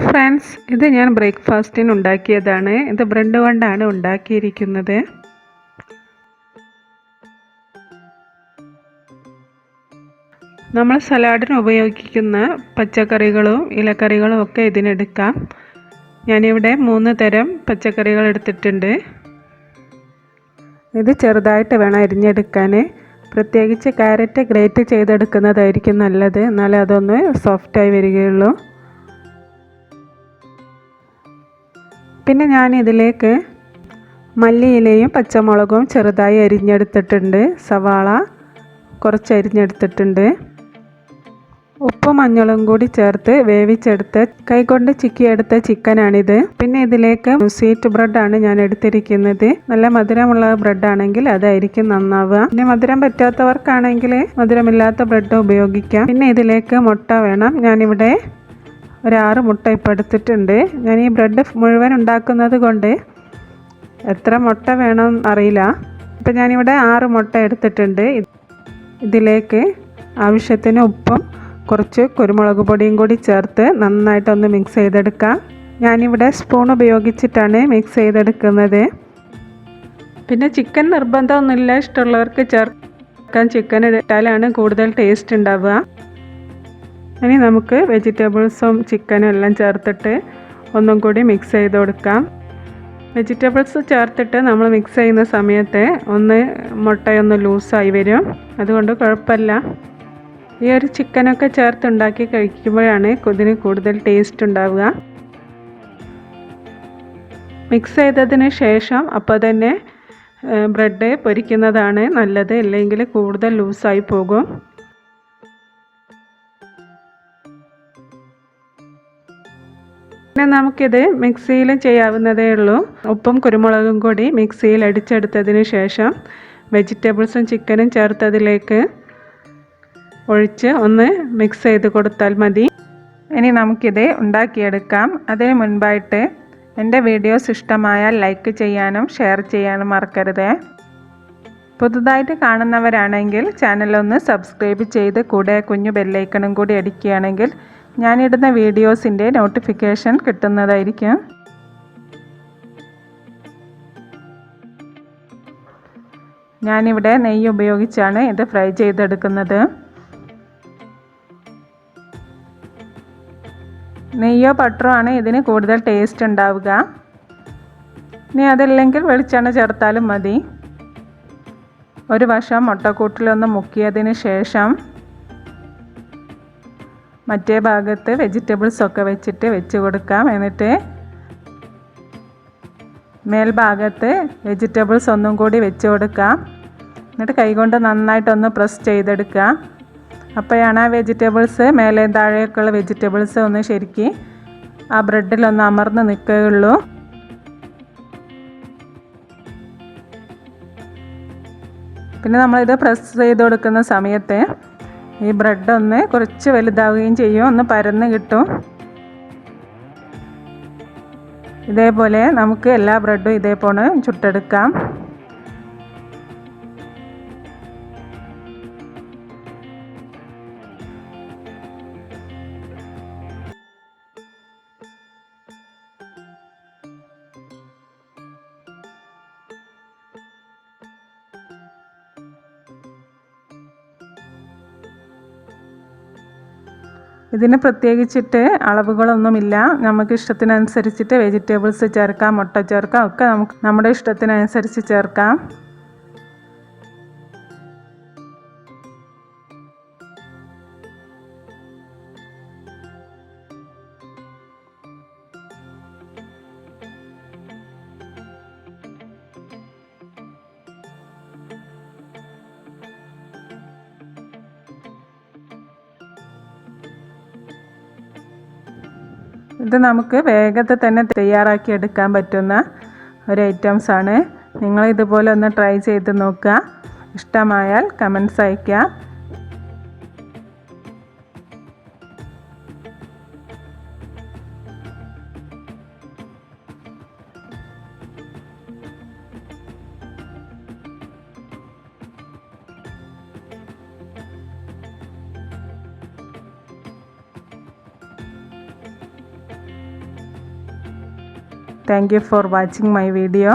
Friends, ഇത് ഞാൻ ബ്രേക്ക്ഫാസ്റ്റിന് ഉണ്ടാക്കിയതാണ്. ഇത് ബ്രെഡ് കൊണ്ടാണ് ഉണ്ടാക്കിയിരിക്കുന്നത്. നമ്മൾ സലാഡിന് ഉപയോഗിക്കുന്ന പച്ചക്കറികളും ഇലക്കറികളും ഒക്കെ ഇതിനെടുക്കാം. ഞാനിവിടെ 3 തരം പച്ചക്കറികൾ എടുത്തിട്ടുണ്ട്. ഇത് ചെറുതായിട്ട് വേണം അരിഞ്ഞെടുക്കാൻ. പ്രത്യേകിച്ച് ക്യാരറ്റ് ഗ്രേറ്റ് ചെയ്തെടുക്കുന്നതായിരിക്കും നല്ലത്, എന്നാലേ അതൊന്ന് സോഫ്റ്റായി വരികയുള്ളൂ. പിന്നെ ഞാൻ ഇതിലേക്ക് മല്ലിയിലയും പച്ചമുളകും ചെറുതായി അരിഞ്ഞെടുത്തിട്ടുണ്ട്. സവാള കുറച്ച് അരിഞ്ഞെടുത്തിട്ടുണ്ട്. ഉപ്പും മഞ്ഞളും കൂടി ചേർത്ത് വേവിച്ചെടുത്ത് കൈകൊണ്ട് ചിക്കിയെടുത്ത ചിക്കനാണിത്. പിന്നെ ഇതിലേക്ക് സ്വീറ്റ് ബ്രെഡാണ് ഞാൻ എടുത്തിരിക്കുന്നത്. നല്ല മധുരമുള്ള ബ്രെഡാണെങ്കിൽ അതായിരിക്കും നന്നാവുക. പിന്നെ മധുരം പറ്റാത്തവർക്കാണെങ്കിൽ മധുരമില്ലാത്ത ബ്രെഡ് ഉപയോഗിക്കാം. പിന്നെ ഇതിലേക്ക് മുട്ട വേണം. ഞാനിവിടെ ഒരു 6 മുട്ട ഇപ്പോൾ എടുത്തിട്ടുണ്ട്. ഞാൻ ഈ ബ്രെഡ് മുഴുവൻ ഉണ്ടാക്കുന്നത് കൊണ്ട് എത്ര മുട്ട വേണം അറിയില്ല. ഇപ്പം ഞാനിവിടെ 6 മുട്ട എടുത്തിട്ടുണ്ട്. ഇതിലേക്ക് ആവശ്യത്തിന് ഉപ്പും കുറച്ച് കുരുമുളക് പൊടിയും കൂടി ചേർത്ത് നന്നായിട്ടൊന്ന് മിക്സ് ചെയ്തെടുക്കാം. ഞാനിവിടെ സ്പൂൺ ഉപയോഗിച്ചിട്ടാണ് മിക്സ് ചെയ്തെടുക്കുന്നത്. പിന്നെ ചിക്കൻ നിർബന്ധമൊന്നുമില്ല, ഇഷ്ടമുള്ളവർക്ക് ചേർക്കാൻ. ചിക്കൻ ഇട്ടാലാണ് കൂടുതൽ ടേസ്റ്റ് ഉണ്ടാവുക. ഇനി നമുക്ക് വെജിറ്റബിൾസും ചിക്കനും എല്ലാം ചേർത്തിട്ട് ഒന്നും കൂടി മിക്സ് ചെയ്ത് കൊടുക്കാം. വെജിറ്റബിൾസ് ചേർത്തിട്ട് നമ്മൾ മിക്സ് ചെയ്യുന്ന സമയത്ത് മുട്ടയൊന്ന് ലൂസായി വരും, അതുകൊണ്ട് കുഴപ്പമില്ല. ഈ ഒരു ചിക്കനൊക്കെ ചേർത്തുണ്ടാക്കി കഴിക്കുമ്പോഴാണ് ഇതിന് കൂടുതൽ ടേസ്റ്റ് ഉണ്ടാവുക. മിക്സ് ചെയ്തതിന് ശേഷം അപ്പോൾ തന്നെ ബ്രെഡ് പൊരിക്കുന്നതാണ് നല്ലത്, അല്ലെങ്കിൽ കൂടുതൽ ലൂസായി പോകും. പിന്നെ നമുക്കിത് മിക്സിയിലും ചെയ്യാവുന്നതേ ഉള്ളൂ. ഉപ്പും കുരുമുളകും കൂടി മിക്സിയിൽ അടിച്ചെടുത്തതിന് ശേഷം വെജിറ്റബിൾസും ചിക്കനും ചേർത്തതിലേക്ക് ഒഴിച്ച് ഒന്ന് മിക്സ് ചെയ്ത് കൊടുത്താൽ മതി. ഇനി നമുക്കിത് ഉണ്ടാക്കിയെടുക്കാം. അതിന് മുൻപായിട്ട് എൻ്റെ വീഡിയോസ് ഇഷ്ടമായാൽ ലൈക്ക് ചെയ്യാനും ഷെയർ ചെയ്യാനും മറക്കരുത്. പുതുതായിട്ട് കാണുന്നവരാണെങ്കിൽ ചാനലൊന്ന് സബ്സ്ക്രൈബ് ചെയ്ത് കൂടെ കുഞ്ഞു ബെല്ലൈക്കണും കൂടി അടിക്കുകയാണെങ്കിൽ ഞാനിടുന്ന വീഡിയോസിൻ്റെ നോട്ടിഫിക്കേഷൻ കിട്ടുന്നതായിരിക്കും. ഞാനിവിടെ നെയ്യ് ഉപയോഗിച്ചാണ് ഇത് ഫ്രൈ ചെയ്തെടുക്കുന്നത്. നെയ്യോ ബട്ടറോ ആണ് ഇതിന് കൂടുതൽ ടേസ്റ്റ് ഉണ്ടാവുക. ഇനി അതല്ലെങ്കിൽ വെളിച്ചെണ്ണ ചേർത്താലും മതി. ഒരു വശം മുട്ടക്കൂട്ടിലൊന്ന് മുക്കിയതിന് ശേഷം മറ്റേ ഭാഗത്ത് വെജിറ്റബിൾസൊക്കെ വെച്ച് കൊടുക്കാം. എന്നിട്ട് മേൽഭാഗത്ത് വെജിറ്റബിൾസ് ഒന്നും കൂടി വെച്ച് കൊടുക്കാം. എന്നിട്ട് കൈകൊണ്ട് നന്നായിട്ടൊന്ന് പ്രസ് ചെയ്തെടുക്കുക. അപ്പോഴാണ് ആ വെജിറ്റബിൾസ് മേലെ താഴെയൊക്കെയുള്ള വെജിറ്റബിൾസ് ഒന്ന് ശരിക്ക് ആ ബ്രെഡിലൊന്ന് അമർന്ന് നിൽക്കുകയുള്ളൂ. പിന്നെ നമ്മളിത് പ്രസ് ചെയ്ത് കൊടുക്കുന്ന സമയത്ത് ഈ ബ്രെഡ് ഒന്ന് കുറച്ച് വലുതാവുകയും ചെയ്യും, ഒന്ന് പരന്ന് കിട്ടും. ഇതേപോലെ നമുക്ക് എല്ലാ ബ്രെഡും ഇതേപോലെ ചുട്ടെടുക്കാം. ഇതിന് പ്രത്യേകിച്ചിട്ട് അളവുകളൊന്നുമില്ല. നമുക്ക് ഇഷ്ടത്തിനനുസരിച്ചിട്ട് വെജിറ്റബിൾസ് ചേർക്കാം, മുട്ട ചേർക്കാം, ഒക്കെ നമുക്ക് നമ്മുടെ ഇഷ്ടത്തിനനുസരിച്ച് ചേർക്കാം. ഇത് നമുക്ക് വേഗത്തിൽ തന്നെ തയ്യാറാക്കി എടുക്കാൻ പറ്റുന്ന ഒരു ഐറ്റംസാണ്. നിങ്ങൾ ഇതുപോലെ ഒന്ന് ട്രൈ ചെയ്ത് നോക്കുക. ഇഷ്ടമായാൽ കമൻറ്റ്സ് അയയ്ക്കുക. Thank you for watching my video.